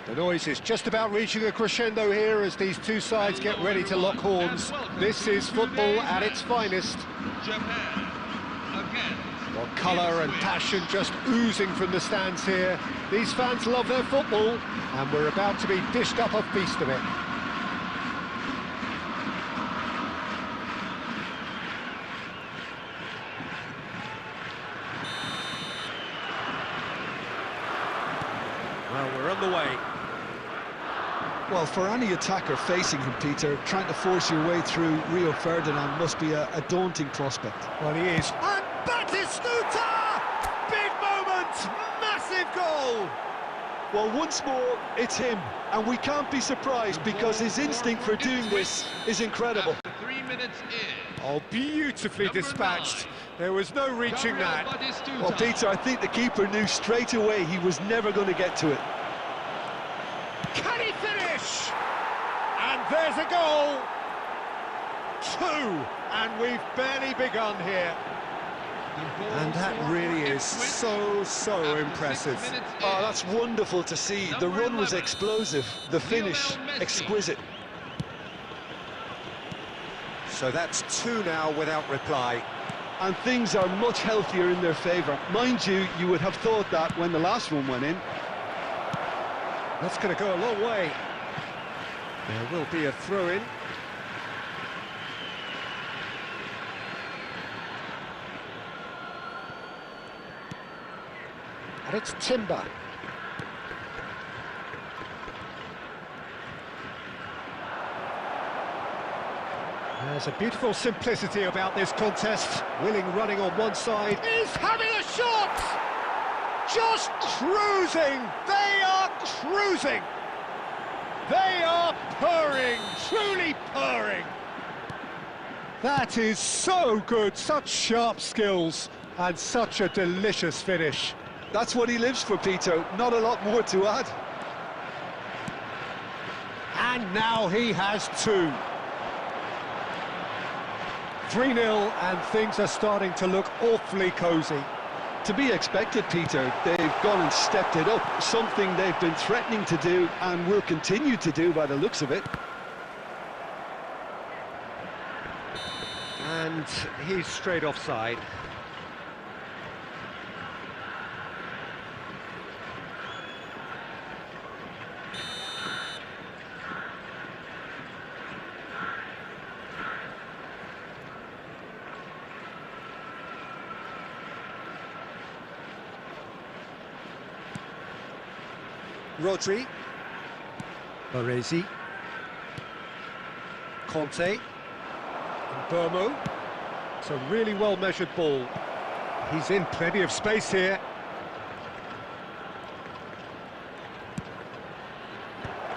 The noise is just about reaching a crescendo here as these two sides get ready to lock horns. This is football at its finest. Well, colour and passion just oozing from the stands here. These fans love their football, and we're about to be dished up a feast of it. Well, we're on the way. Well, for any attacker facing him, Peter, trying to force your way through Rio Ferdinand must be a daunting prospect. Well, he is. And Batistuta! Big moment! Massive goal! Well, once more, it's him, and we can't be surprised because his instinct for doing this is incredible. 3 minutes in. Oh, beautifully dispatched. There was no reaching that. Well, Peter, I think the keeper knew straight away he was never going to get to it. Can he finish? And there's a goal. 2, and we've barely begun here. And that really is so impressive. Oh, that's wonderful to see. The run was explosive, the finish exquisite. So that's 2 now without reply. And things are much healthier in their favour. Mind you, you would have thought that when the last one went in. That's going to go a long way. There will be a throw-in. And it's Timber. There's a beautiful simplicity about this contest. Willing running on one side. Is having a shot! Just cruising! They are cruising! They are purring, truly purring! That is so good, such sharp skills, and such a delicious finish. That's what he lives for, Peter. Not a lot more to add. And now he has 2. 3-0, and things are starting to look awfully cosy. To be expected, Peter. They've gone and stepped it up, something they've been threatening to do and will continue to do by the looks of it. And he's straight offside. Rodri, Baresi, Conte, and Burmo. It's a really well-measured ball. He's in plenty of space here.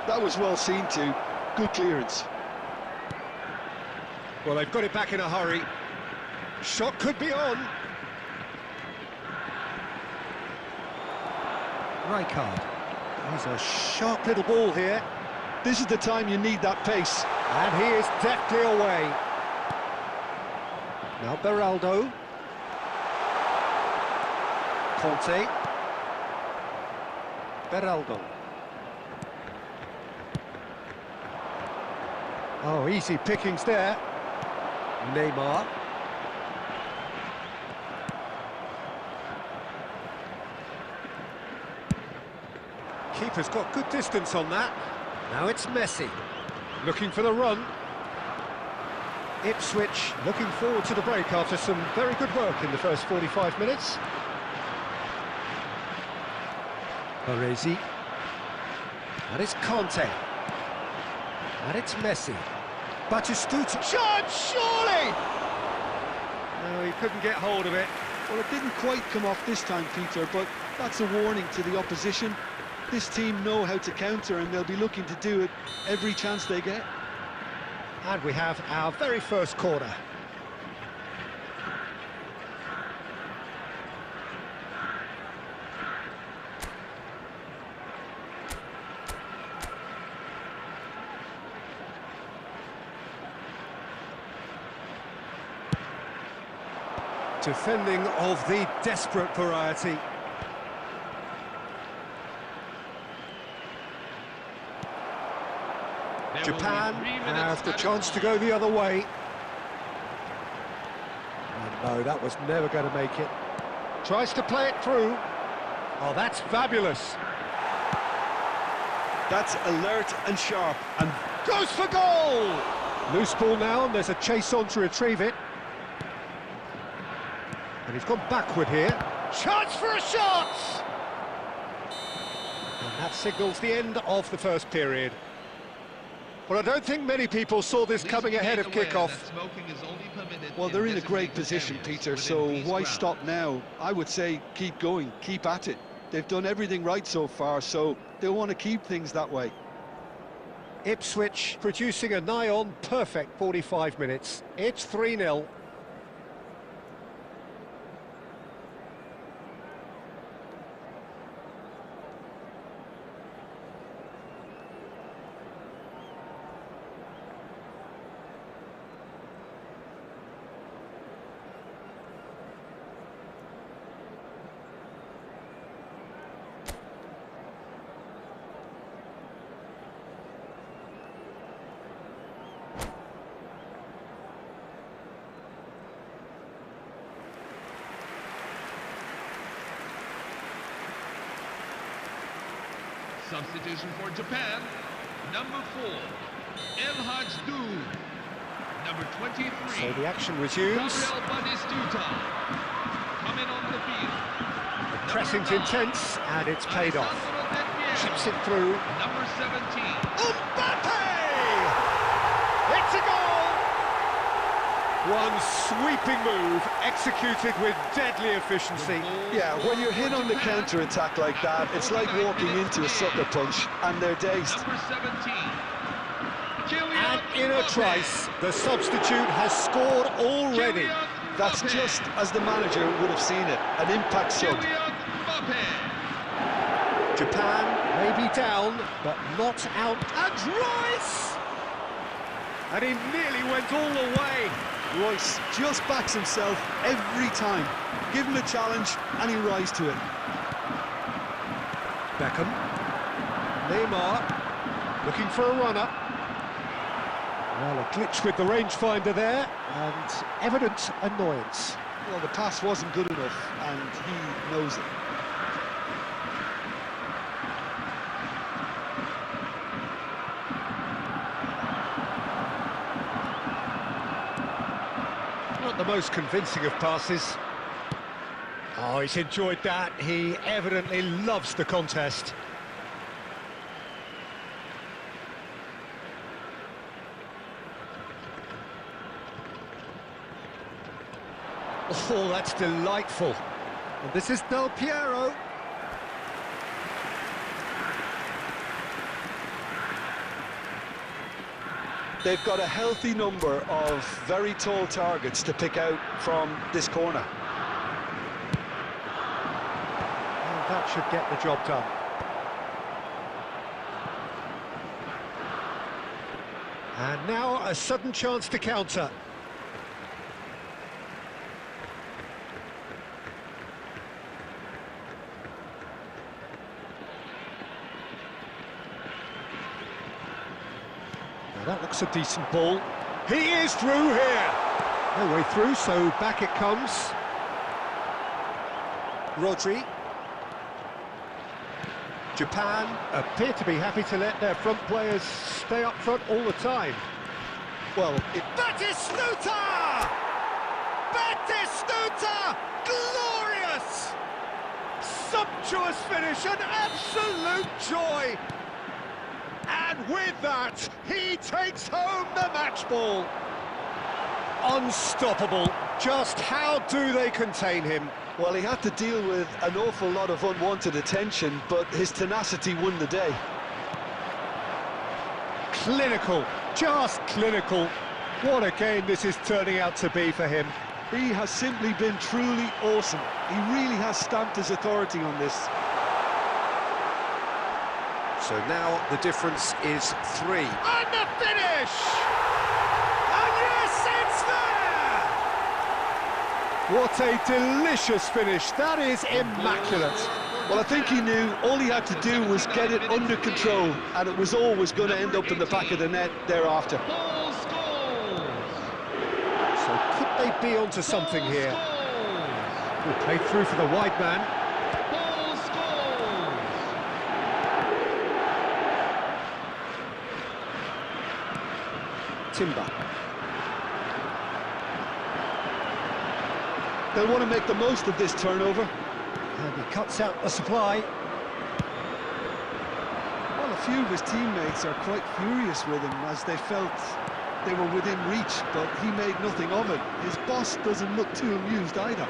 That was well seen too. Good clearance. Well, they've got it back in a hurry. Shot could be on. Rijkaard. He's a sharp little ball here. This is the time you need that pace. And he is deftly away. Now Beraldo. Conte. Beraldo. Oh, easy pickings there. Neymar. Keeper's got good distance on that. Now it's Messi. Looking for the run. Ipswich looking forward to the break after some very good work in the first 45 minutes. Baresi. And it's Conte. And it's Messi. Batistuta. Shot, surely! No, he couldn't get hold of it. Well, it didn't quite come off this time, Peter, but that's a warning to the opposition. This team know how to counter, and they'll be looking to do it every chance they get. And we have our very first corner. Defending of the desperate variety. Japan have the chance to go the other way. And no, that was never going to make it. Tries to play it through. Oh, that's fabulous. That's alert and sharp, and Goes for goal! Loose ball now, and there's a chase on to retrieve it. And he's gone backward here. Chance for a shot! And that signals the end of the first period. Well, I don't think many people saw this coming ahead of kickoff. well, they're in a great position, Peter, so why stop now? I would say keep going, keep at it. They've done everything right so far, so they'll want to keep things that way. Ipswich producing a nigh-on perfect 45 minutes. It's 3-0. Substitution for Japan, number 4, El Hajdu, number 23. So the action resumes. Gabriel Batistuta, coming on the field. Pressing's intense, and it's paid off. Chips it through. Number 17. Mbappe! It's a goal! One sweeping move, executed with deadly efficiency. Yeah, when you're hit on the counter-attack like that, it's like walking into a sucker punch, and they're dazed. Number 17. And in a trice, the substitute has scored already. That's just as the manager would have seen it, an impact sub. Japan may be down, but not out. And Rice! And he nearly went all the way. Royce just backs himself every time. Give him a challenge and he rises to it. Beckham. Neymar. Looking for a runner. Well, a glitch with the rangefinder there, and evident annoyance. Well, the pass wasn't good enough, and he knows it. Not the most convincing of passes. Oh, he's enjoyed that. He evidently loves the contest. Oh, that's delightful. And this is Del Piero. They've got a healthy number of very tall targets to pick out from this corner. And that should get the job done. And now a sudden chance to counter. That looks a decent ball. He is through here. No way through, so back it comes. Rodri. Japan appear to be happy to let their front players stay up front all the time. Well, Batistuta! Batistuta! Glorious! Sumptuous finish, an absolute joy! And with that, he takes home the match ball. Unstoppable. Just how do they contain him? Well, he had to deal with an awful lot of unwanted attention, but his tenacity won the day. Clinical, just clinical. What a game this is turning out to be for him. He has simply been truly awesome. He really has stamped his authority on this. So now the difference is 3. And the finish! And yes, it's there! What a delicious finish. That is immaculate. Well, I think he knew all he had to do was get it under control, and it was always going to end up in the back of the net thereafter. Ball scores. So could they be onto something Ball here? scores. Good play through for the wide man. Ball scores. Timber. They'll want to make the most of this turnover. And he cuts out the supply. Well, a few of his teammates are quite furious with him as they felt they were within reach, but he made nothing of it. His boss doesn't look too amused either.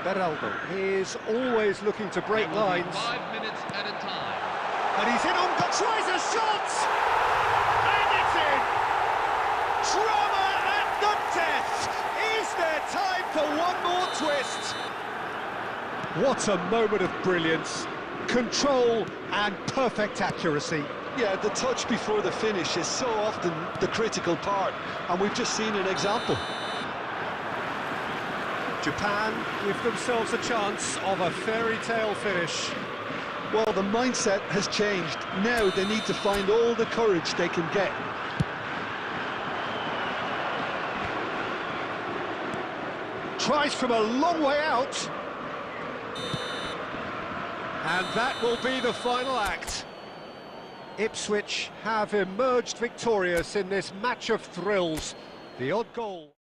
Beraldo is always looking to break There will be lines. 5 minutes at a time. And he's in on, tries a shot! And it's in! Drama at the death! Is there time for one more twist? What a moment of brilliance, control and perfect accuracy. Yeah, the touch before the finish is so often the critical part, and we've just seen an example. Japan give themselves a chance of a fairy tale finish. Well, the mindset has changed. Now they need to find all the courage they can get. Tries from a long way out. And that will be the final act. Ipswich have emerged victorious in this match of thrills. The odd goal.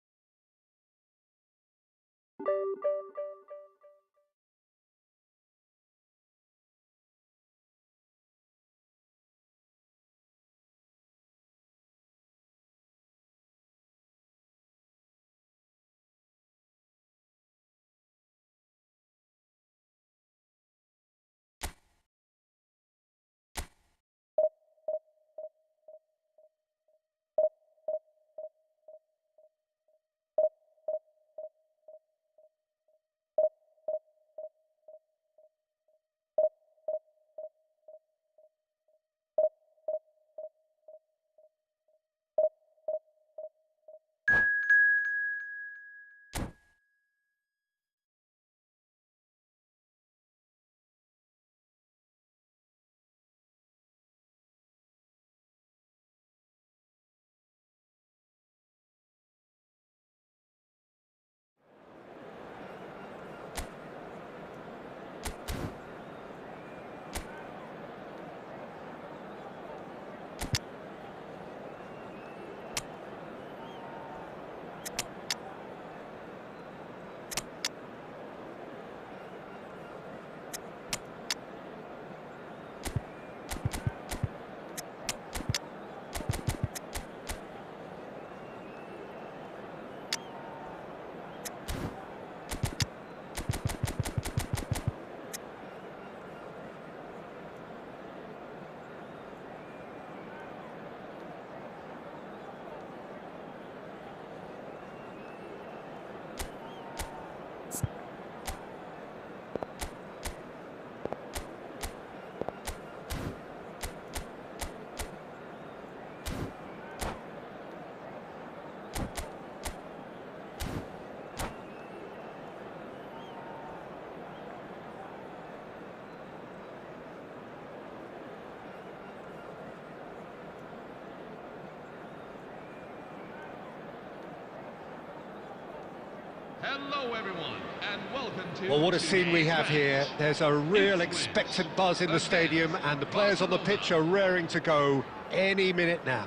Hello, everyone, and welcome to... Well, what a scene we have today's here. match. There's a real Ipswich expectant buzz in the against stadium, and the players on the pitch are raring to go any minute now.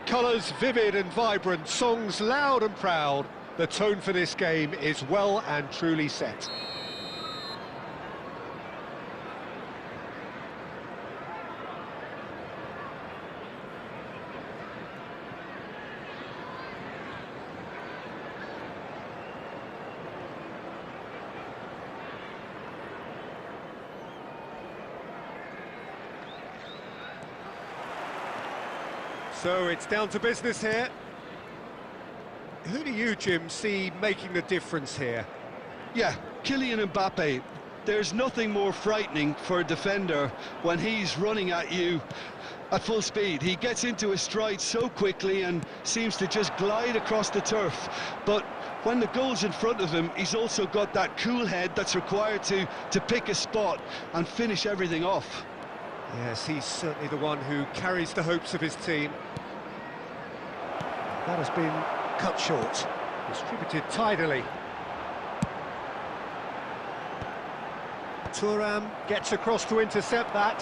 Colours vivid and vibrant, songs loud and proud. The tone for this game is well and truly set. So it's down to business here. Who do you, Jim, see making the difference here? Yeah, Kylian Mbappe. There's nothing more frightening for a defender when he's running at you at full speed. He gets into his stride so quickly and seems to just glide across the turf. But when the goal's in front of him, he's also got that cool head that's required to pick a spot and finish everything off. Yes, he's certainly the one who carries the hopes of his team. That has been cut short, distributed tidily. Thuram gets across to intercept that.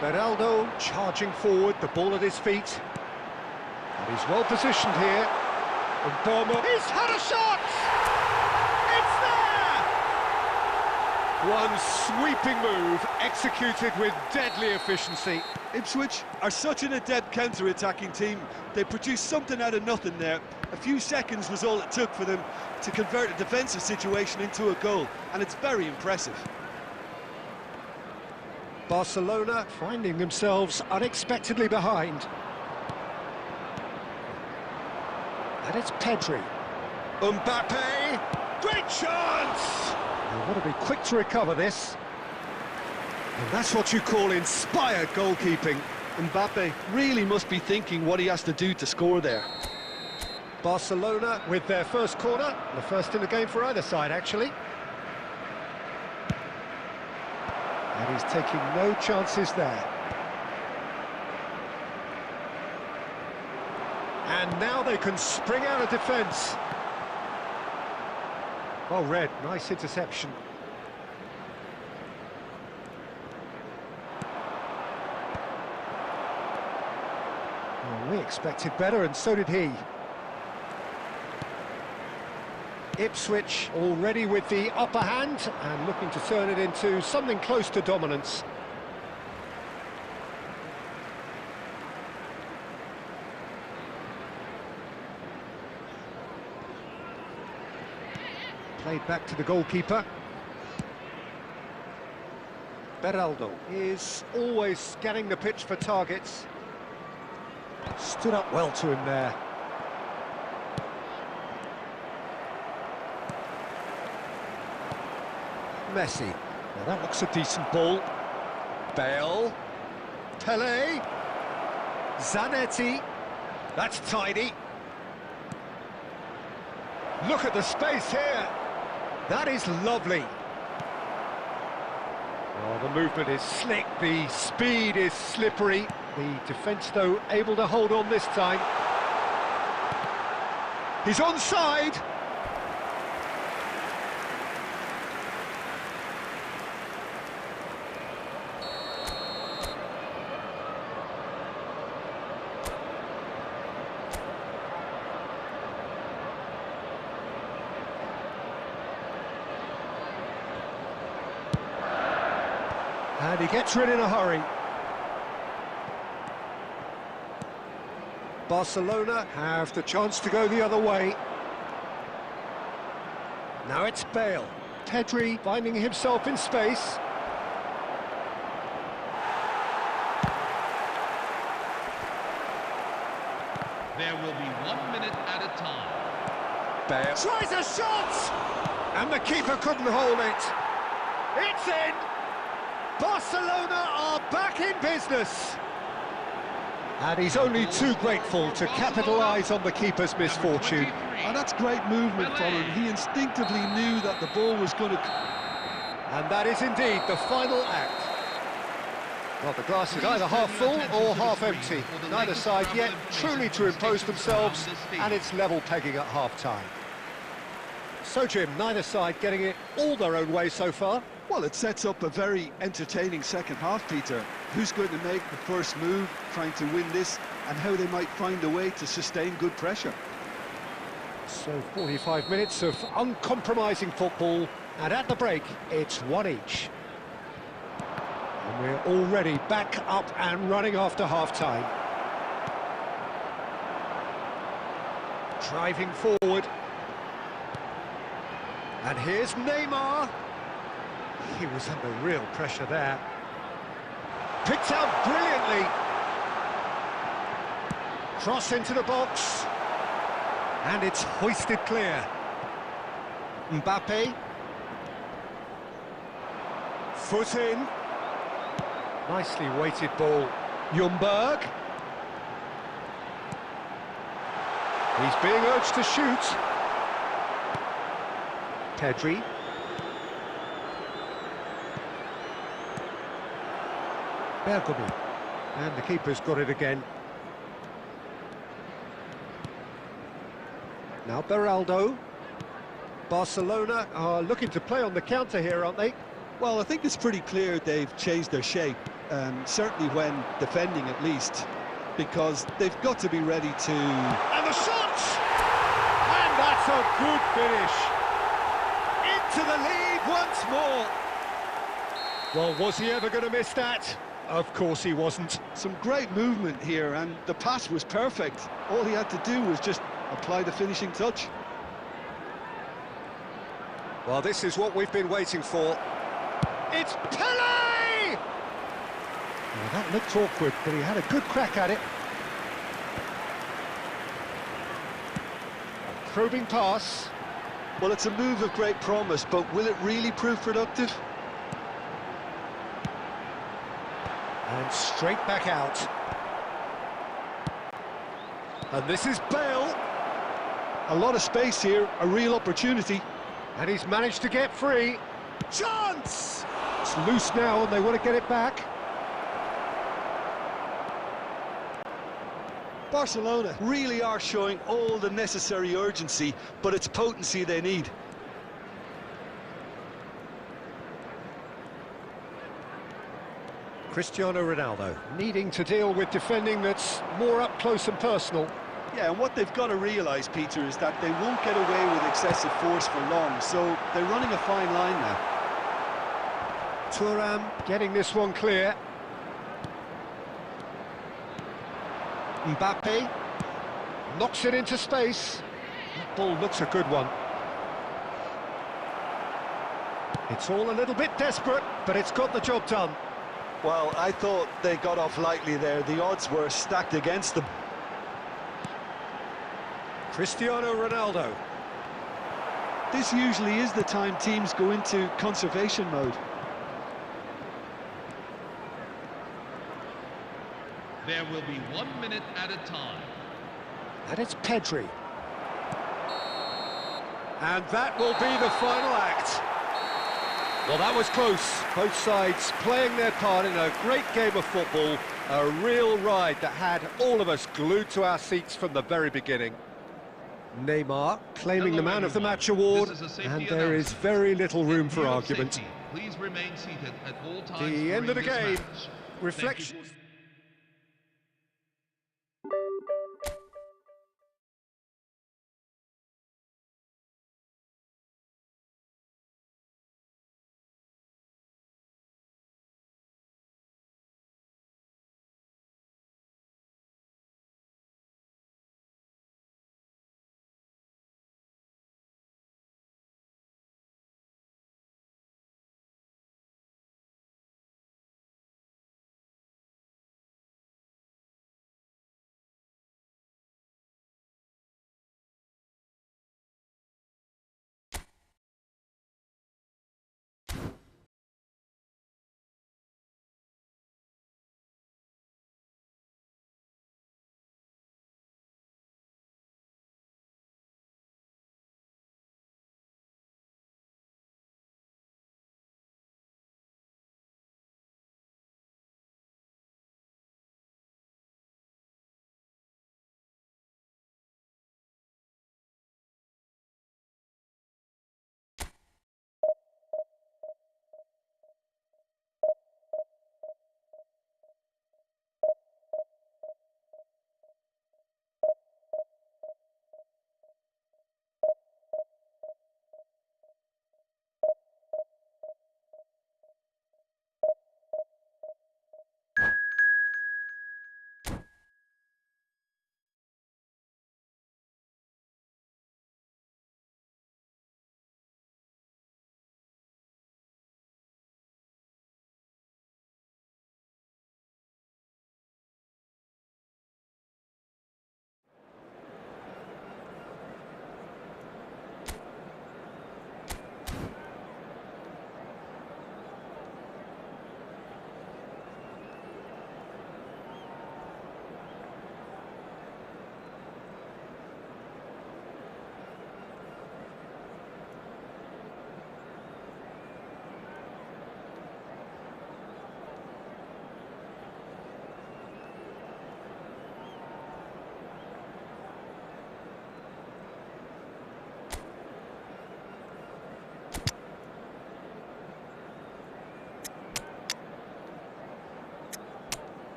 Beraldo charging forward, the ball at his feet. And he's well positioned here. And Burma, he's had a shot! It's there! One sweeping move, executed with deadly efficiency. Ipswich are such an adept counter-attacking team. They produced something out of nothing there. A few seconds was all it took for them to convert a defensive situation into a goal, and it's very impressive. Barcelona finding themselves unexpectedly behind. And it's Pedri. Mbappe! Great chance! They want to be quick to recover this. And that's what you call inspired goalkeeping. Mbappe really must be thinking what he has to do to score there. Barcelona with their first corner, the first in the game for either side, actually. And he's taking no chances there. And now they can spring out of defence. Well read, nice interception. Well, we expected better, and so did he. Ipswich already with the upper hand and looking to turn it into something close to dominance. Played back to the goalkeeper. Beraldo is always scanning the pitch for targets. Stood up well to him there. Messi. Now that looks a decent ball. Bale. Pele. Zanetti. That's tidy. Look at the space here. That is lovely. Oh, the movement is slick, the speed is slippery. The defence, though, able to hold on this time. He's onside. And he gets rid in a hurry. Barcelona have the chance to go the other way. Now it's Bale. Pedri finding himself in space. There will be 1 minute at a time. Bale tries a shot! And the keeper couldn't hold it. It's in! Barcelona are back in business. And he's only too grateful to capitalise on the keeper's misfortune. And that's great movement from him. He instinctively knew that the ball was going to... And that is indeed the final act. Well, the glass is either half full or half empty. Neither side yet truly to impose themselves, and it's level pegging at half-time. So, Jim, neither side getting it all their own way so far. Well, it sets up a very entertaining second half, Peter. Who's going to make the first move, trying to win this, and how they might find a way to sustain good pressure. So 45 minutes of uncompromising football, and at the break, it's one each. And we're already back up and running after half-time. Driving forward. And here's Neymar. He was under real pressure there. Picked out brilliantly. Cross into the box. And it's hoisted clear. Mbappe. Foot in. Nicely weighted ball. Ljungberg. He's being urged to shoot. Pedri. Bergami. And the keeper's got it again. Now Beraldo. Barcelona are looking to play on the counter here, aren't they? Well, I think it's pretty clear they've changed their shape, certainly when defending at least, because they've got to be ready to... And the shot! And that's a good finish. Into the lead once more. Well, was he ever going to miss that? Of course he wasn't. Some great movement here, and the pass was perfect. All he had to do was just apply the finishing touch. Well, this is what we've been waiting for. It's Pele! Well, that looked awkward, but he had a good crack at it. A probing pass. Well, it's a move of great promise, but will it really prove productive? And straight back out. And this is Bale. A lot of space here, a real opportunity. And he's managed to get free. Chance! It's loose now and they want to get it back. Barcelona really are showing all the necessary urgency, but it's potency they need. Cristiano Ronaldo needing to deal with defending that's more up close and personal. Yeah, and what they've got to realise, Peter, is that they won't get away with excessive force for long, so they're running a fine line now. Thuram getting this one clear. Mbappe knocks it into space. That ball looks a good one. It's all a little bit desperate, but it's got the job done. Well, I thought they got off lightly there. The odds were stacked against them. Cristiano Ronaldo. This usually is the time teams go into conservation mode. There will be 1 minute at a time. And it's Pedri. And that will be the final act. Well, that was close. Both sides playing their part in a great game of football. A real ride that had all of us glued to our seats from the very beginning. Neymar claiming the Man of the Match award, and there is very little room for argument. Please remain seated at all times. The end of the during this game. match. Reflections.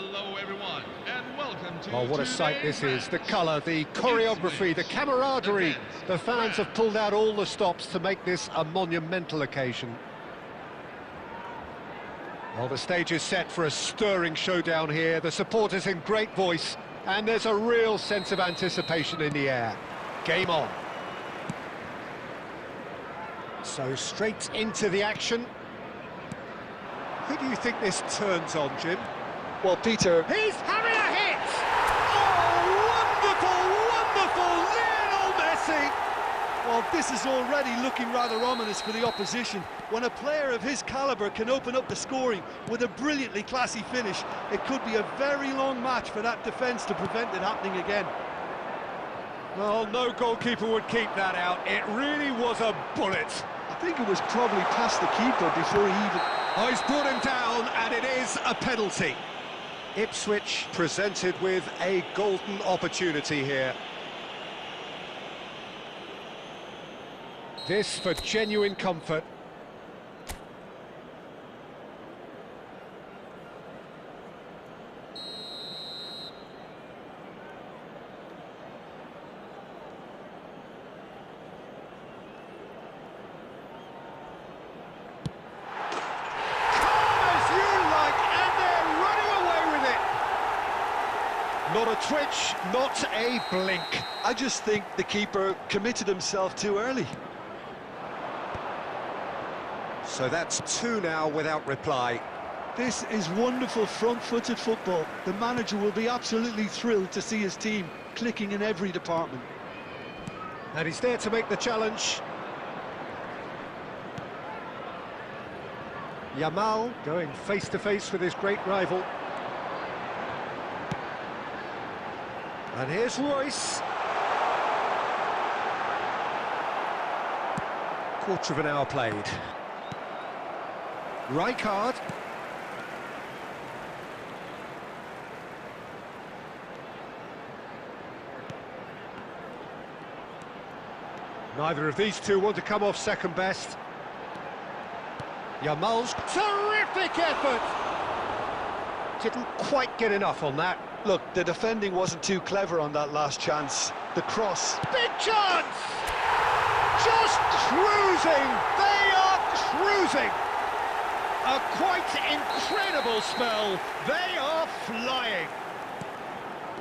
Hello, everyone, and welcome to Oh, what a sight this is. The colour, the choreography, the Ipswich camaraderie. against The fans have pulled out all the stops to make this a monumental occasion. Well, the stage is set for a stirring showdown here. The supporters in great voice, and there's a real sense of anticipation in the air. Game on. So straight into the action. Who do you think this turns on, Jim? Well, Peter, He's having a hit! Oh, wonderful, wonderful Lionel Messi! well, this is already looking rather ominous for the opposition. When a player of his calibre can open up the scoring with a brilliantly classy finish, it could be a very long match for that defence to prevent it happening again. Well, no goalkeeper would keep that out. It really was a bullet. I think it was probably past the keeper before he even... Oh, he's brought him down, and it is a penalty. Ipswich presented with a golden opportunity here. This for genuine comfort. Not a twitch, not a blink. I just think the keeper committed himself too early. So that's two now without reply. This is wonderful front-footed football. The manager will be absolutely thrilled to see his team clicking in every department. And he's there to make the challenge. Yamal going face-to-face with his great rival. And here's Royce. Quarter of an hour played. Rijkaard. Neither of these two want to come off second best. Yamal's terrific effort. Didn't quite get enough on that. Look, the defending wasn't too clever on that last chance. The cross. Big chance! Just cruising! They are cruising! A quite incredible spell. They are flying.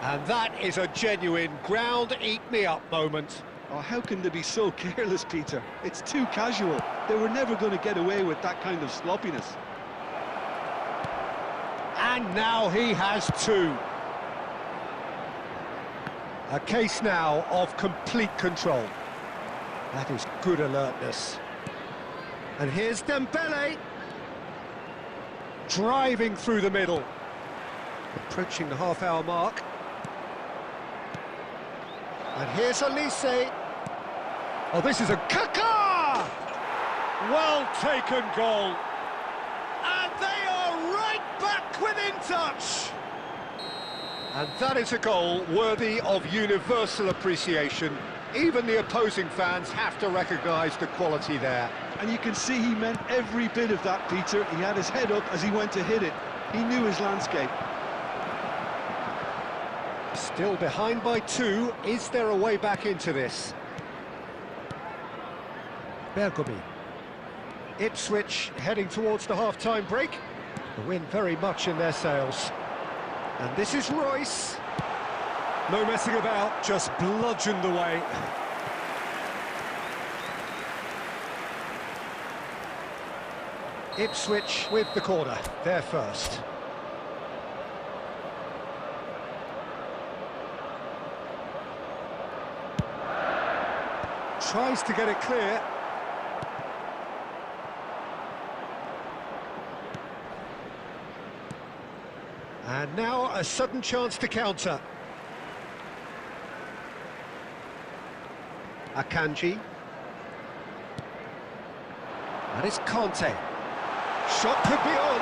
And that is a genuine ground-eat-me-up moment. Oh, how can they be so careless, Peter? It's too casual. They were never going to get away with that kind of sloppiness. And now he has two. A case now of complete control. That is good alertness. And here's Dembele. Driving through the middle. Approaching the half-hour mark. And here's Elise. Oh, this is a Kaká! Well taken goal. And they are right back within touch. And that is a goal worthy of universal appreciation. Even the opposing fans have to recognise the quality there. And you can see he meant every bit of that, Peter. He had his head up as he went to hit it. He knew his landscape. Still behind by two. Is there a way back into this? Bergomi. Ipswich heading towards the half-time break. The wind very much in their sails. And this is Royce. No messing about, just bludgeoned away. Ipswich with the corner, they're first. Tries to get it clear. And now a sudden chance to counter. Akanji. That is Conte. Shot could be on.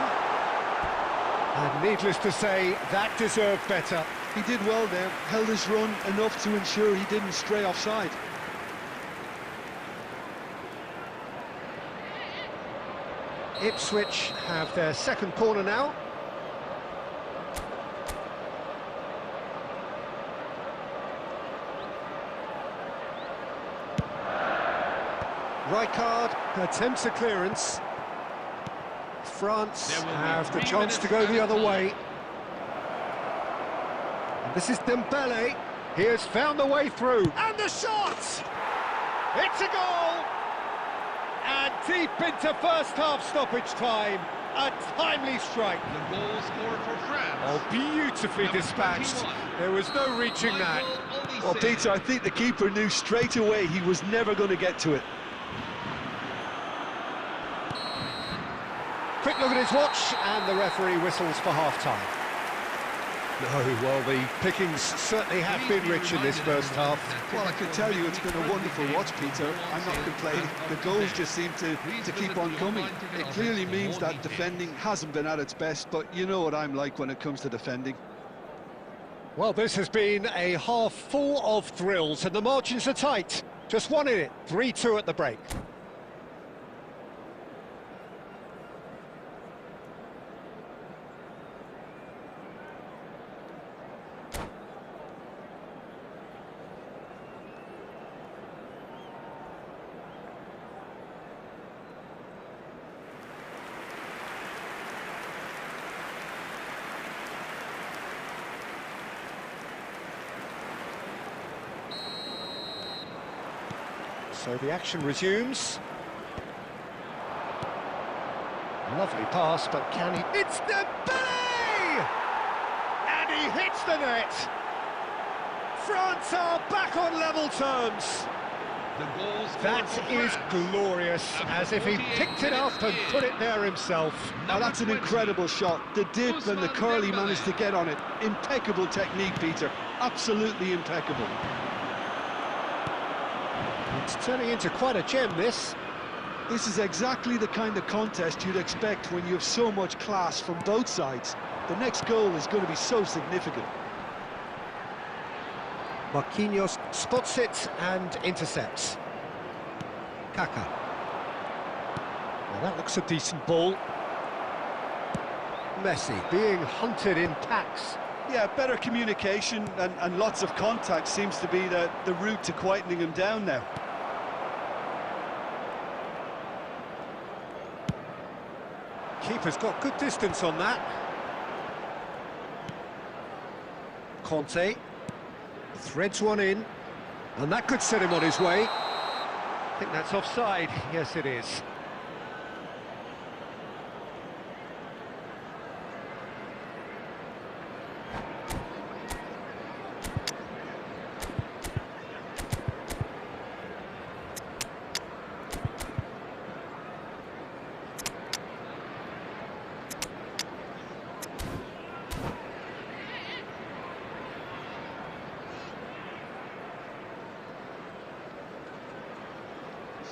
And needless to say, that deserved better. He did well there, held his run enough to ensure he didn't stray offside. Ipswich have their second corner now. Rijkaard attempts a clearance. France have the chance to go the other way. And this is Dembele. He has found the way through. And the shot! It's a goal! And deep into first-half stoppage time. A timely strike. The goal scorer for France. Oh, beautifully dispatched. There was no reaching that. Well, Peter, I think the keeper knew straight away he was never going to get to it. Quick look at his watch, and the referee whistles for half-time. No, well, the pickings certainly have been rich in this first half. Well, I can tell you it's been a wonderful watch, Peter. I'm not complaining. The goals just seem to keep on coming. It clearly means that defending hasn't been at its best, but you know what I'm like when it comes to defending. Well, this has been a half full of thrills, and the margins are tight. Just one in it, 3-2 at the break. So the action resumes. Lovely pass, but can he... It's Dembele! And he hits the net! France are back on level terms. That is glorious, as if he picked it up and put it there himself. Now that's an incredible shot. The dip and the curl he managed to get on it. Impeccable technique, Peter. Absolutely impeccable. It's turning into quite a gem, this. This is exactly the kind of contest you'd expect when you have so much class from both sides. The next goal is going to be so significant. Marquinhos spots it and intercepts. Kaka. Well, that looks a decent ball. Messi being hunted in packs. Yeah, better communication and lots of contact seems to be the route to quietening him down now. Keeper's got good distance on that. Conte threads one in, and that could set him on his way. I think that's offside. Yes, it is.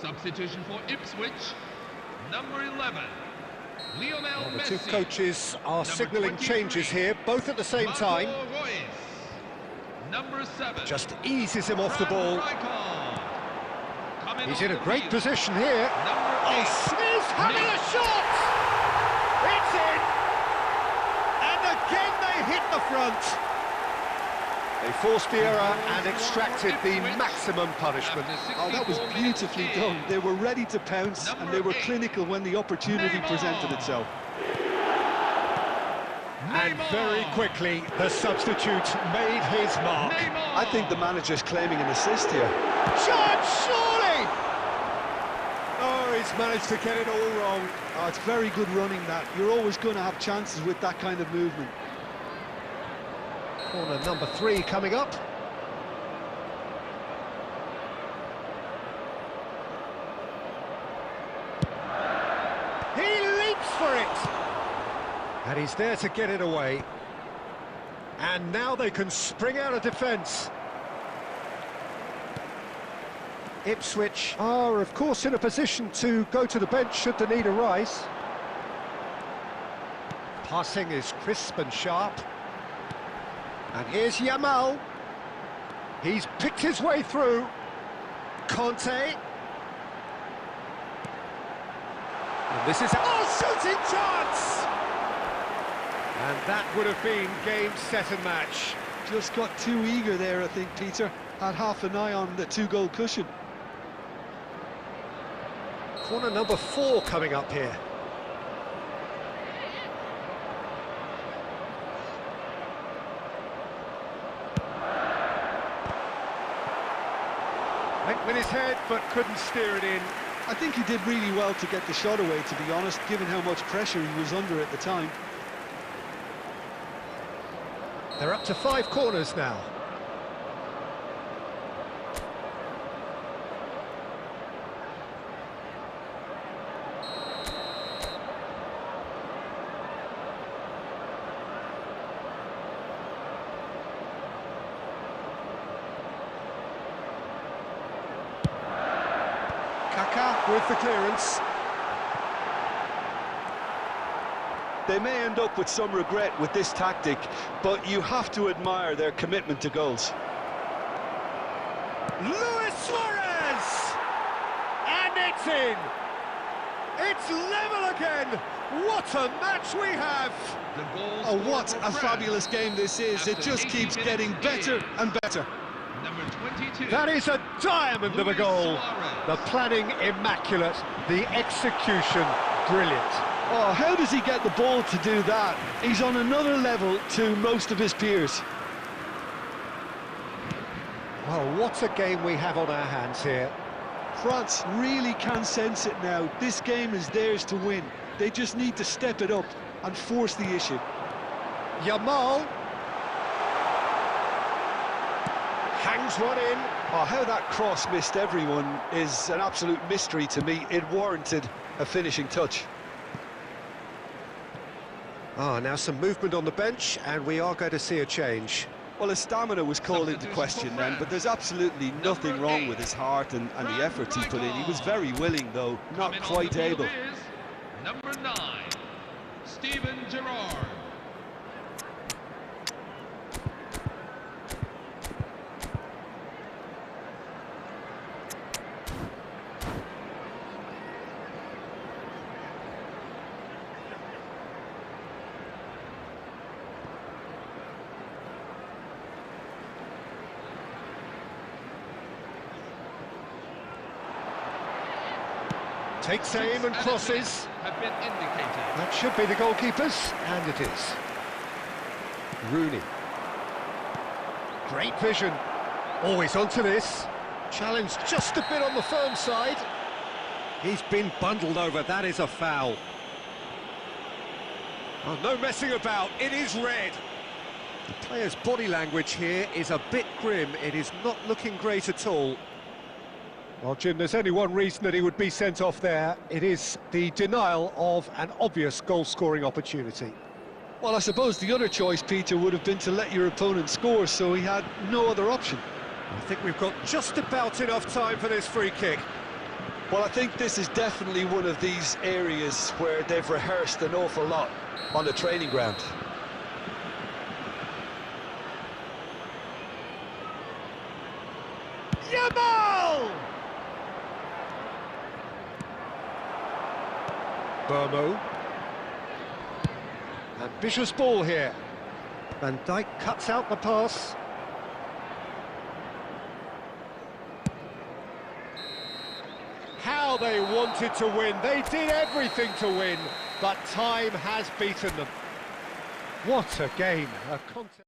Substitution for Ipswich, number 11, Lionel The Messi. two coaches are signalling changes here, both at the same time. Number 7. Just eases him off the ball. He's in a great position here. Number 8. He's having a shot! It's in! And again they hit the front. They forced the error and extracted the maximum punishment. Oh, that was beautifully done. They were ready to pounce and they were clinical when the opportunity presented itself. And very quickly, the substitute made his mark. I think the manager's claiming an assist here. Shot, surely! Oh, he's managed to get it all wrong. Oh, it's very good running, that. You're always going to have chances with that kind of movement. Corner number 3 coming up. He leaps for it! And he's there to get it away. And now they can spring out of defence. Ipswich are, of course, in a position to go to the bench should the need arise. Passing is crisp and sharp. And here's Yamal. He's picked his way through. Conte. And this is a shooting chance! And that would have been game, set and match. Just got too eager there, I think, Peter. Had half an eye on the 2-goal cushion. Corner number 4 coming up here. Went with his head, but couldn't steer it in. I think he did really well to get the shot away, to be honest, given how much pressure he was under at the time. They're up to 5 corners now. With the clearance. They may end up with some regret with this tactic, but you have to admire their commitment to goals. Luis Suarez! And it's in! It's level again! What a match we have! Oh, what a fabulous game this is. It just keeps getting better and better. Number 22. That is a diamond of a goal. The planning immaculate, the execution brilliant. Oh, how does he get the ball to do that? He's on another level to most of his peers. Well, what a game we have on our hands here. France really can sense it now. This game is theirs to win. They just need to step it up and force the issue. Yamal hangs one in. Oh, how that cross missed everyone is an absolute mystery to me. It warranted a finishing touch. Now some movement on the bench, and we are going to see a change. Well, his stamina was called into question then, but there's absolutely nothing wrong with his heart and the efforts he put in. He was very willing, though, not quite able. Number 9, Steven Gerrard. Takes aim and crosses. Have been indicated. That should be the goalkeeper's, and it is. Rooney. Great vision. Always onto this. Challenge just a bit on the firm side. He's been bundled over. That is a foul. Oh, no messing about. It is red. The player's body language here is a bit grim. It is not looking great at all. Well, Jim, there's only one reason that he would be sent off there. It is the denial of an obvious goal-scoring opportunity. Well, I suppose the other choice, Peter, would have been to let your opponent score, so he had no other option. I think we've got just about enough time for this free kick. Well, I think this is definitely one of these areas where they've rehearsed an awful lot on the training ground. Yamal! Burmo. Ambitious ball here. Van Dijk cuts out the pass. How they wanted to win. They did everything to win, but time has beaten them. What a game. A contest.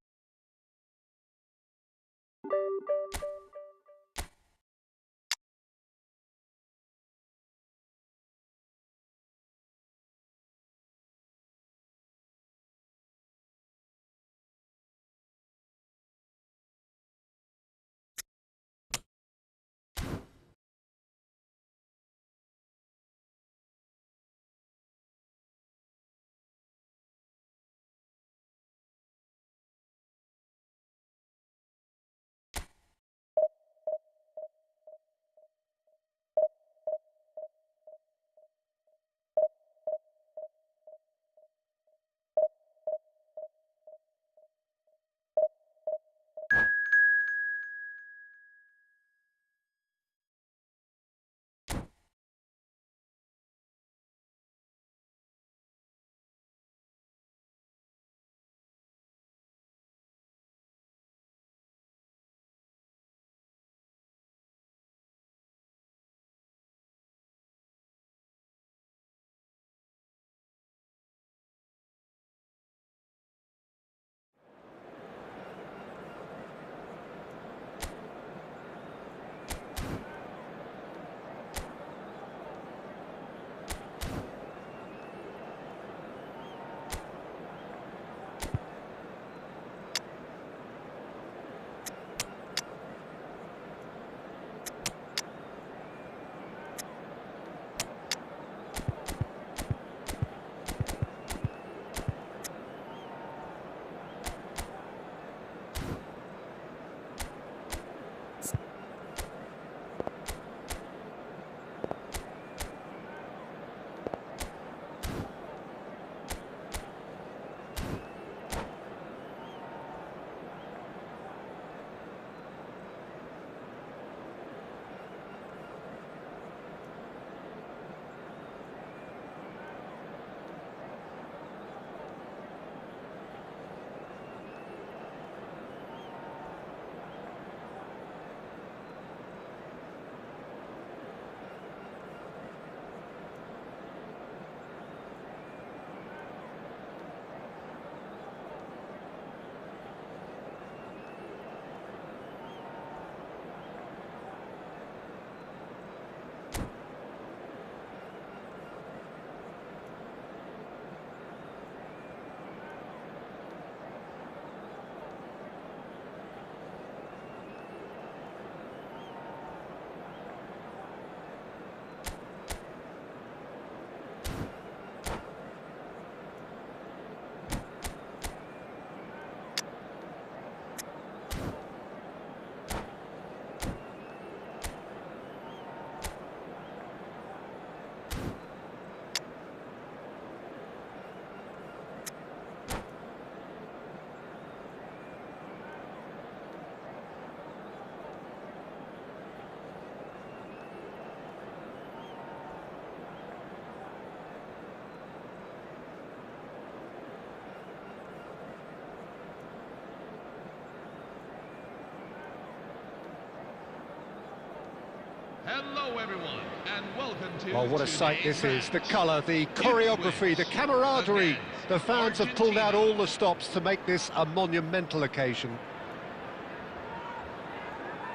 Hello, everyone, and welcome to Well, what a sight today's this is. The match. colour, the choreography, the camaraderie. Against The fans have pulled out Argentina. all the stops to make this a monumental occasion.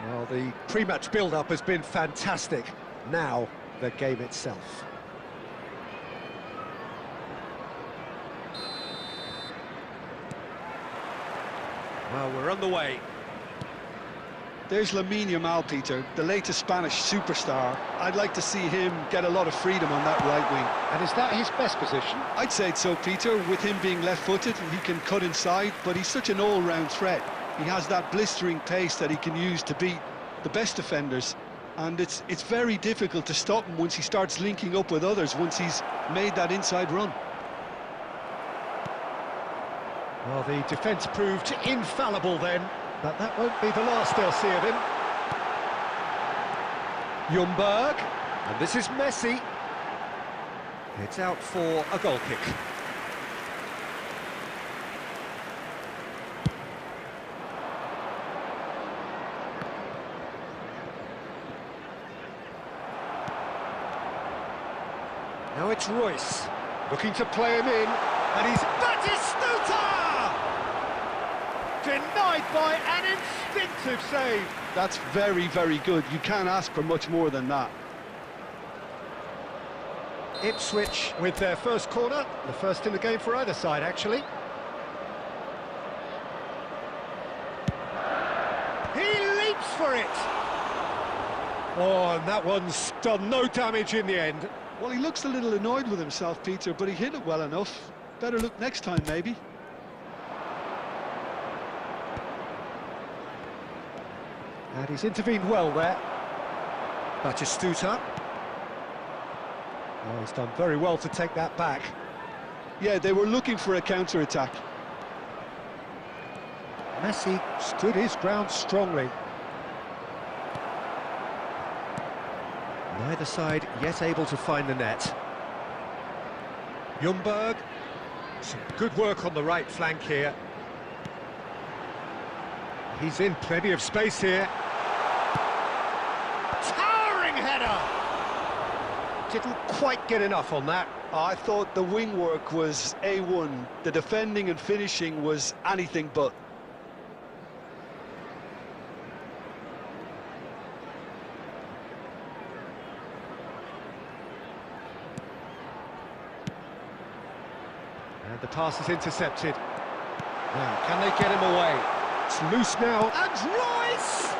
Well, the pre-match build-up has been fantastic. Now, the game itself. Well, we're on the way. There's Lamine Yamal, Peter, the latest Spanish superstar. I'd like to see him get a lot of freedom on that right wing. And is that his best position? I'd say so, Peter. With him being left-footed, he can cut inside, but he's such an all-round threat. He has that blistering pace that he can use to beat the best defenders, and it's very difficult to stop him once he starts linking up with others, once he's made that inside run. Well, the defence proved infallible then, but that won't be the last they'll see of him. Ljungberg, and this is Messi. It's out for a goal kick. Now it's Royce, looking to play him in, and he's Batistuta! Denied by an instinctive save. That's very, very good. You can't ask for much more than that. Ipswich with their first corner, the first in the game for either side, actually. He leaps for it! Oh, and that one's done no damage in the end. Well, he looks a little annoyed with himself, Peter, but he hit it well enough. Better look next time, maybe. And he's intervened well there. Batistuta. Oh, he's done very well to take that back. Yeah, they were looking for a counter-attack. Messi stood his ground strongly. Neither side yet able to find the net. Ljungberg, some good work on the right flank here. He's in plenty of space here. Towering header! Didn't quite get enough on that. I thought the wing work was A1. The defending and finishing was anything but. And the pass is intercepted. Now, can they get him away? It's loose now. And Royce!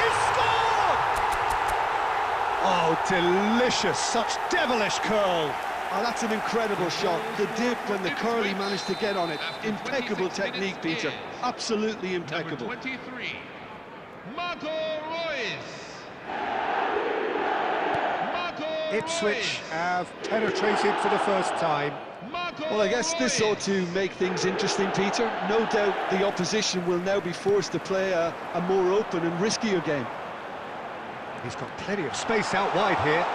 He scored! Oh, delicious. Such devilish curl. Oh, that's an incredible shot. The dip and the curl he managed to get on it. After Impeccable 26 technique, minutes Peter. is Absolutely impeccable. Number 23, Marco Reus. Ipswich have penetrated for the first time. Well, I guess this ought to make things interesting, Peter. No doubt the opposition will now be forced to play a more open and riskier game. He's got plenty of space out wide here.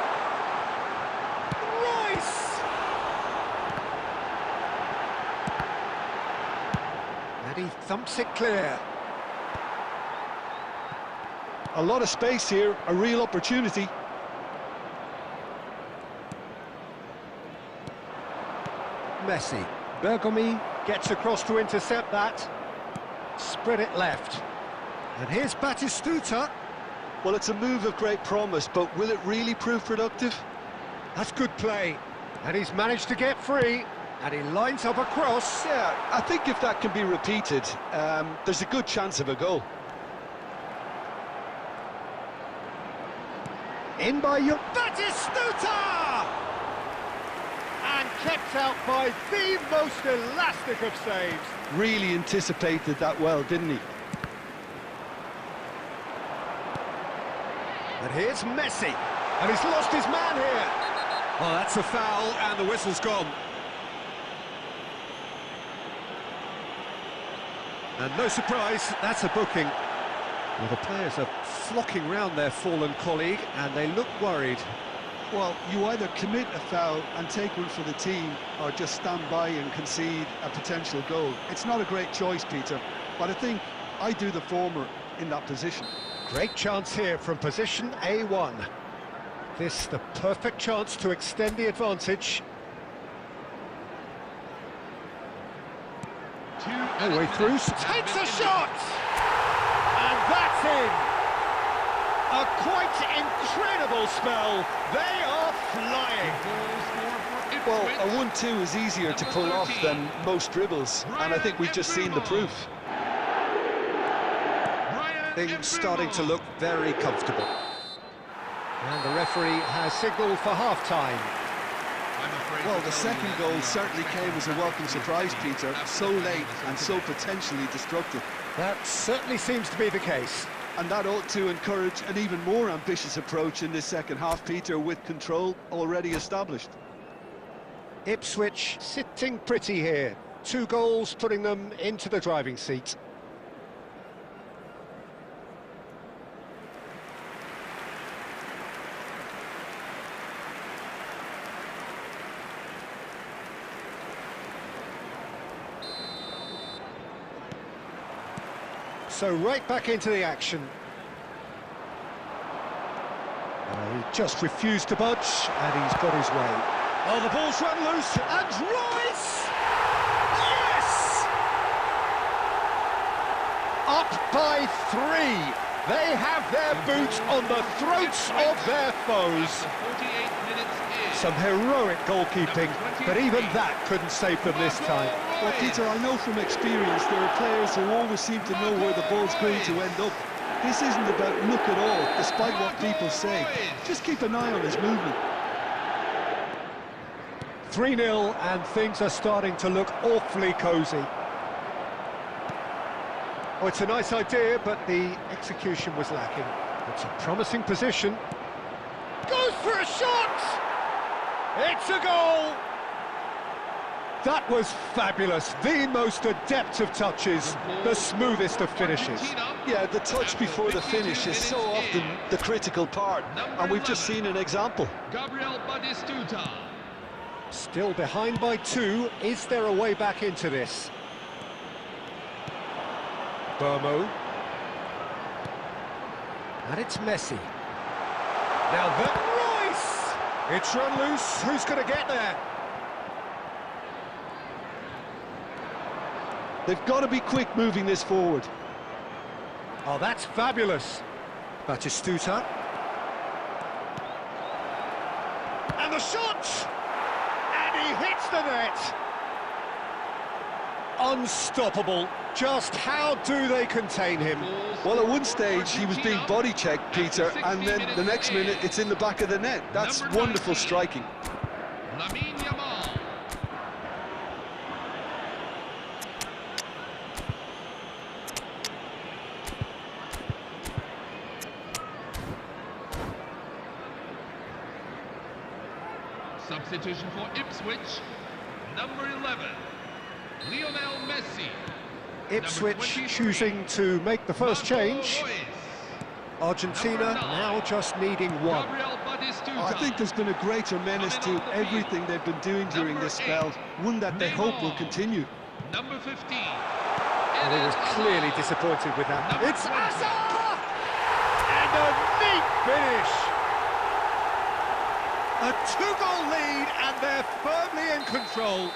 Royce! And he thumps it clear. A lot of space here, a real opportunity. Messi. Bergomi gets across to intercept that. Spread it left. And here's Batistuta. Well, it's a move of great promise, but will it really prove productive? That's good play. And he's managed to get free. And he lines up a cross. Yeah, I think if that can be repeated, there's a good chance of a goal. In by Batistuta! And kept out by the most elastic of saves. Really anticipated that well, didn't he? And here's Messi. And he's lost his man here. Oh, that's a foul, and the whistle's gone. And no surprise, that's a booking. Well, the players are flocking round their fallen colleague, and they look worried. Well, you either commit a foul and take one for the team, or just stand by and concede a potential goal. It's not a great choice, Peter, but I think I do the former in that position. Great chance here from position A1. This the perfect chance to extend the advantage. All the way through, takes a shot! And that's in! A quite incredible spell. They are flying. Well, a 1-2 is easier to pull off than most dribbles, and I think we've just seen the proof. Things starting to look very comfortable. And the referee has signalled for half-time. Well, the second goal certainly came as a welcome surprise, Peter. So late and so potentially destructive. That certainly seems to be the case. And that ought to encourage an even more ambitious approach in this second half, Peter, with control already established. Ipswich sitting pretty here. 2 goals putting them into the driving seat. So right back into the action. He just refused to budge, and he's got his way. Oh, the ball's run loose, and Rice! Yes! Up by 3. They have their boots on the throats of their foes. Some heroic goalkeeping, but even that couldn't save them this time. Well, Peter, I know from experience there are players who always seem to know where the ball's going to end up. This isn't about luck at all, despite what people say. Just keep an eye on his movement. 3-0, and things are starting to look awfully cosy. Oh, it's a nice idea, but the execution was lacking. It's a promising position. Goes for a shot! It's a goal! That was fabulous. The most adept of touches, the smoothest of finishes. Yeah, the touch before the finish is so often the critical part, and we've just seen an example. Still behind by 2. Is there a way back into this? Burmo. And it's Messi. Now that Rice! It's run loose. Who's going to get there? They've got to be quick moving this forward. Oh, that's fabulous. Batistuta. And the shot! And he hits the net. Unstoppable. Just how do they contain him? Well, at one stage he was being body checked, Peter, and then the next minute it's in the back of the net. That's wonderful striking. Substitution for Ipswich, number 11, Lionel Messi. Ipswich choosing to make the first change. Argentina now just needing 1. I think there's been a greater menace to everything they've been doing during this spell, one that they hope will continue. Number 15. And he was clearly disappointed with that. It's Azar! And a neat finish! A 2-goal lead, and they're firmly in control.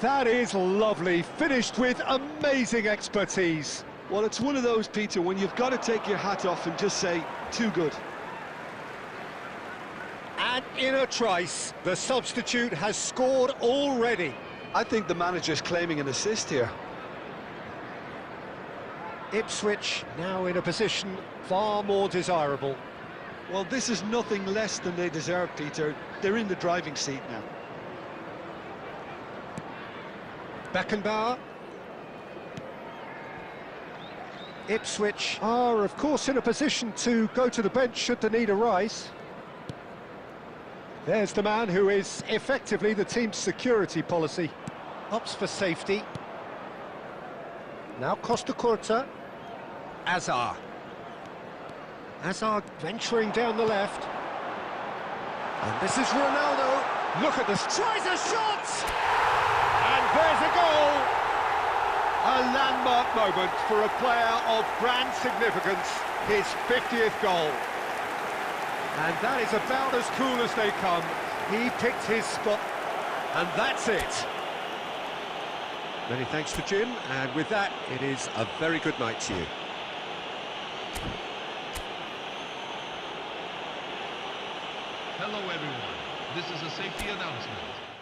That is lovely, finished with amazing expertise. Well, it's one of those, Peter, when you've got to take your hat off and just say, too good. And in a trice, the substitute has scored already. I think the manager's claiming an assist here. Ipswich now in a position far more desirable. Well, this is nothing less than they deserve, Peter. They're in the driving seat now. Beckenbauer. Ipswich are, of course, in a position to go to the bench should they need a rise. There's the man who is effectively the team's security policy. Opts for safety. Now Costa Curta. Azar. Azar venturing down the left. And this is Ronaldo. Look at this. Tries a shot! And there's a goal! A landmark moment for a player of grand significance, his 50th goal. And that is about as cool as they come. He picked his spot, and that's it. Many thanks to Jim, and with that, it is a very good night to you. Hello everyone, this is a safety announcement.